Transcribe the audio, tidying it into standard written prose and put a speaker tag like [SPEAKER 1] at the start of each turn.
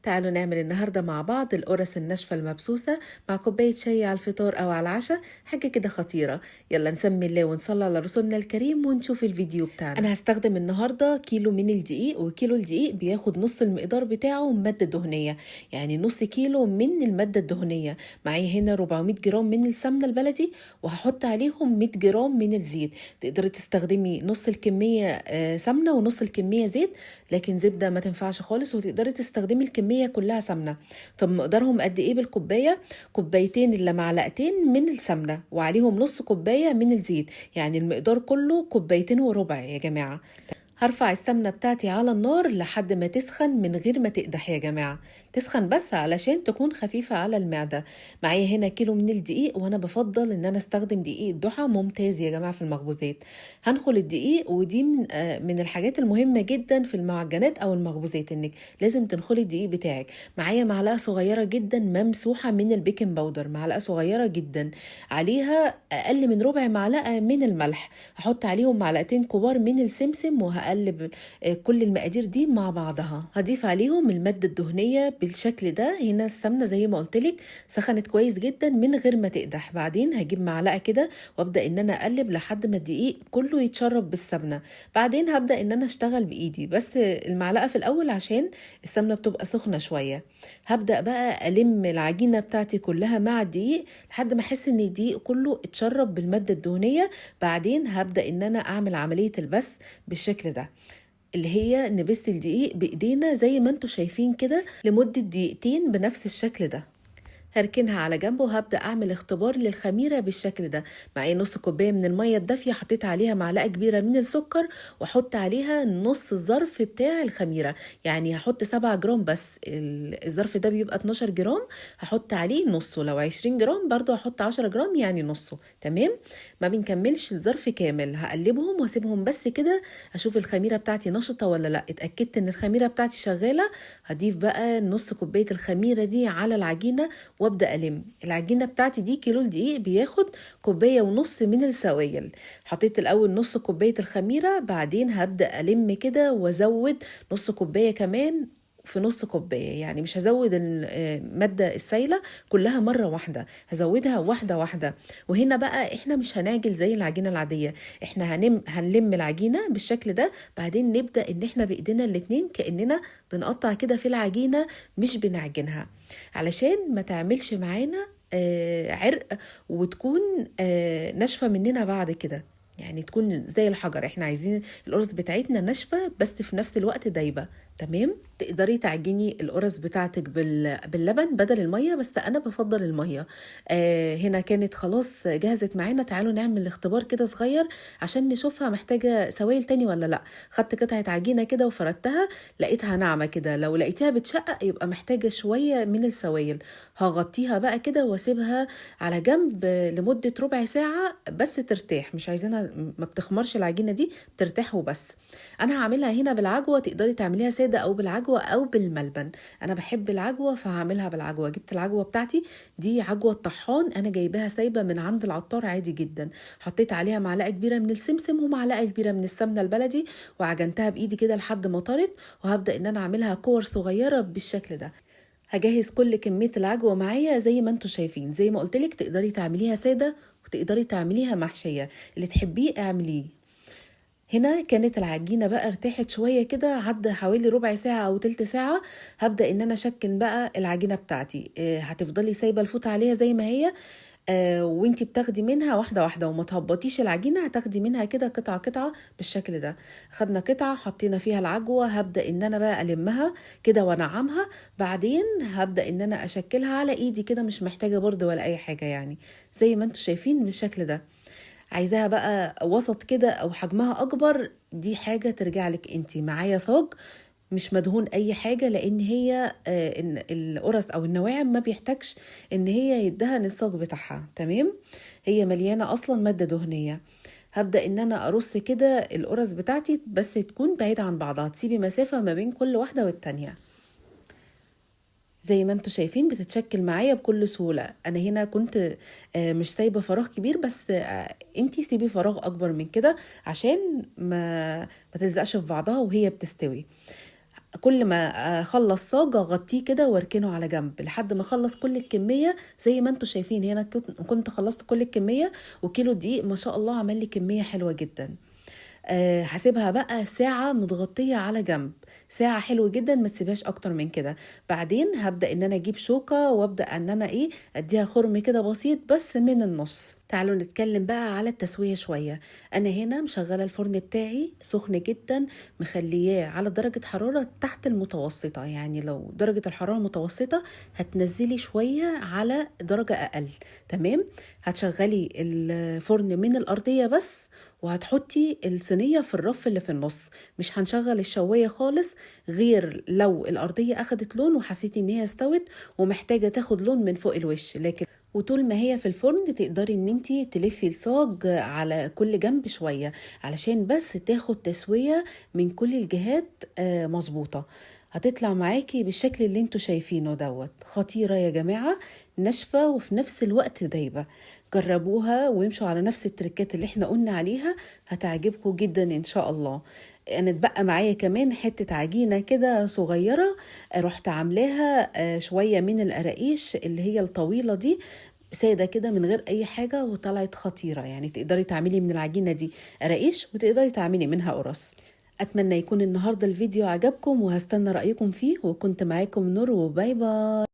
[SPEAKER 1] تعالوا نعمل النهاردة مع بعض القرص الناشفة المبسوسة مع كوباية شاي على الفطار أو على العشاء. حاجة كده خطيرة. يلا نسمي الله ونصلي على رسولنا الكريم ونشوف الفيديو بتاعنا. أنا هستخدم النهاردة كيلو من الدقيق، وكيلو الدقيق بياخد نص المقدار بتاعه مادة دهنية، يعني نص كيلو من المادة الدهنية. معايا هنا 400 جرام من السمنة البلدي، وهحط عليهم 100 جرام من الزيت. تقدري تستخدمي نص الكمية سمنة ونص الكمية زيت، لكن زبدة ما تنفعش خالص، وتقدري تستخدمي الكمية كلها سمنة. طب مقدارهم قد ايه بالكوباية؟ كوبايتين الا معلقتين من السمنة وعليهم نص كوباية من الزيت، يعني المقدار كله كوبايتين وربع يا جماعة. هرفع السمنة بتاعتي على النار لحد ما تسخن من غير ما تقدح يا جماعة، تسخن بس علشان تكون خفيفة على المعدة. معايا هنا كيلو من الدقيق، وانا بفضل ان انا استخدم دقيق الضحى، ممتاز يا جماعة في المخبوزات. هنخل الدقيق، ودي من الحاجات المهمة جدا في المعجنات او المخبوزات، انك لازم تنخلي الدقيق بتاعك. معايا معلقة صغيرة جدا ممسوحة من البيكنج باودر، معلقة صغيرة جدا، عليها اقل من ربع معلقة من الملح. هحط عليهم معلقتين كبار من السمسم، وهقلب كل المقادير دي مع بعضها. هضيف عليهم المادة الدهنية بالشكل ده. هنا السمنة زي ما قلتلك سخنت كويس جدا من غير ما تقدح. بعدين هجيب معلقة كده وابدأ ان انا اقلب لحد ما الدقيق كله يتشرب بالسمنة. بعدين هبدأ ان انا اشتغل بايدي، بس المعلقة في الاول عشان السمنة بتبقى سخنة شوية. هبدأ بقى الم العجينة بتاعتي كلها مع الدقيق لحد ما احس ان الدقيق كله اتشرب بالمادة الدهنية. بعدين هبدأ ان انا اعمل عملية البس بالشكل ده، اللي هي نبست الدقيق بايدينا زي ما انتوا شايفين كده لمدة دقيقتين بنفس الشكل ده. هركنها على جنب، وهبدأ أعمل اختبار للخميرة بالشكل ده. معايا نص كوباية من المية الدافية، حطيت عليها معلقة كبيرة من السكر، وحط عليها نص الظرف بتاع الخميرة. يعني هحط 7 جرام بس، الظرف ده بيبقى 12 جرام، هحط عليه نصه. لو 20 جرام برضو هحط 10 جرام، يعني نصه. تمام، ما بنكملش الظرف كامل. هقلبهم واسيبهم بس كده، اشوف الخميرة بتاعتي نشطة ولا لا. اتأكدت ان الخميرة بتاعتي شغالة، هضيف بقى نص كوباية الخميرة دي على العجينة، وابدا الم. العجينه بتاعتي دي كيلو الدقيق بياخد كوبايه ونص من السوائل. حطيت الاول نص كوبايه الخميره، بعدين هبدا الم كده وازود نص كوبايه كمان في نص كوبايه. يعني مش هزود الماده السائله كلها مره واحده، هزودها واحده واحده. وهنا بقى احنا مش هنعجل زي العجينه العاديه، احنا هنلم العجينه بالشكل ده. بعدين نبدا ان احنا بايدينا الاتنين كاننا بنقطع كده في العجينه، مش بنعجنها، علشان ما تعملش معانا عرق، وتكون ناشفة مننا بعد كده. يعني تكون زي الحجر. احنا عايزين القرص بتاعتنا ناشفة بس في نفس الوقت دايبة. تمام. تقدري تعجني القرص بتاعتك باللبن بدل المية، بس انا بفضل المية. هنا كانت خلاص جهزت معانا. تعالوا نعمل اختبار كده صغير عشان نشوفها محتاجة سوائل تاني ولا لا. خدت قطعة عجينة كده وفردتها، لقيتها ناعمة كده. لو لقيتها بتشقق يبقى محتاجة شوية من السوائل. هغطيها بقى كده واسيبها على جنب لمدة ربع ساعة بس ترتاح. مش عايزينها ما بتخمرش العجينة دي، بترتاح وبس. انا هعملها هنا بالعجوة، تقدري تعمليها سادة او بالعجوة او بالملبن. انا بحب العجوة فهعملها بالعجوة. جبت العجوة بتاعتي دي عجوة طحان، انا جايباها سايبة من عند العطار عادي جدا. حطيت عليها معلقة كبيرة من السمسم ومعلقة كبيرة من السمنة البلدي، وعجنتها بايدي كده لحد ما طرت. وهبدأ ان انا اعملها كور صغيرة بالشكل ده. هجهز كل كمية العجوة معايا زي ما انتوا شايفين. زي ما قلتلك تقدري تعمليها سادة وتقدري تعمليها محشية، اللي تحبيه اعمليه. هنا كانت العجينة بقى ارتاحت شوية كده، عدى حوالي ربع ساعة او تلت ساعة. هبدأ ان انا اشكل بقى العجينة بتاعتي. هتفضلي سايبة الفوطة عليها زي ما هي، وانتي بتاخدي منها واحدة واحدة، وما تهبطيش العجينة. هتاخدي منها كده قطعة قطعة بالشكل ده. خدنا قطعة حطينا فيها العجوة، هبدأ ان انا بقى المها كده وانعمها. بعدين هبدأ ان انا اشكلها على ايدي كده، مش محتاجة برضو ولا اي حاجة، يعني زي ما انتوا شايفين بالشكل ده. عايزاها بقى وسط كده او حجمها اكبر، دي حاجة ترجع لك انتي. معايا صاج مش مدهون اي حاجة، لان هي إن القرص او النواعم ما بيحتاجش ان هي يدهن الصاج بتاعها. تمام، هي مليانة اصلا مادة دهنية. هبدأ ان انا ارص كده القرص بتاعتي، بس تكون بعيدة عن بعضها، تسيبي مسافة ما بين كل واحدة والتانية. زي ما انتوا شايفين بتتشكل معايا بكل سهولة. انا هنا كنت مش سايبة فراغ كبير، بس انتي سيبي فراغ اكبر من كده عشان ما تلزقش في بعضها وهي بتستوي. كل ما اخلص صاج اغطيه كده واركنه على جنب لحد ما اخلص كل الكميه. زي ما انتم شايفين هنا كنت خلصت كل الكميه، وكيلو دقيق ما شاء الله عمل لي كميه حلوه جدا. هسيبها بقى ساعة متغطية على جنب، ساعة حلو جدا، ما تسيبهاش اكتر من كده. بعدين هبدأ ان انا اجيب شوكة وابدأ ان انا اديها خرم كده بسيط بس من النص. تعالوا نتكلم بقى على التسوية شوية. انا هنا مشغلة الفرن بتاعي سخن جدا، مخلياه على درجة حرارة تحت المتوسطة. يعني لو درجة الحرارة متوسطة هتنزلي شوية على درجة اقل. تمام. هتشغلي الفرن من الارضية بس، وهتحطي الصينية في الرف اللي في النص. مش هنشغل الشواية خالص غير لو الأرضية أخدت لون وحسيتي إن هي استوت ومحتاجة تاخد لون من فوق الوش. لكن وطول ما هي في الفرن تقدري ان انتي تلفي الصاج على كل جنب شوية علشان بس تاخد تسوية من كل الجهات مظبوطة. هتطلع معاكي بالشكل اللي انتوا شايفينه دوت. خطيرة يا جماعة، ناشفة وفي نفس الوقت دايبة. جربوها وامشوا على نفس التركات اللي احنا قلنا عليها، هتعجبكم جدا ان شاء الله. انا اتبقى معايا كمان حتة عجينة كده صغيرة، رحت عاملاها شوية من القراقيش اللي هي الطويلة دي، سادة كده من غير اي حاجة، وطلعت خطيرة. يعني تقدري تعملي من العجينة دي قراقيش وتقدري تعملي منها قرص. اتمنى يكون النهاردة الفيديو عجبكم، وهستنى رأيكم فيه. وكنت معاكم نور، وباي باي.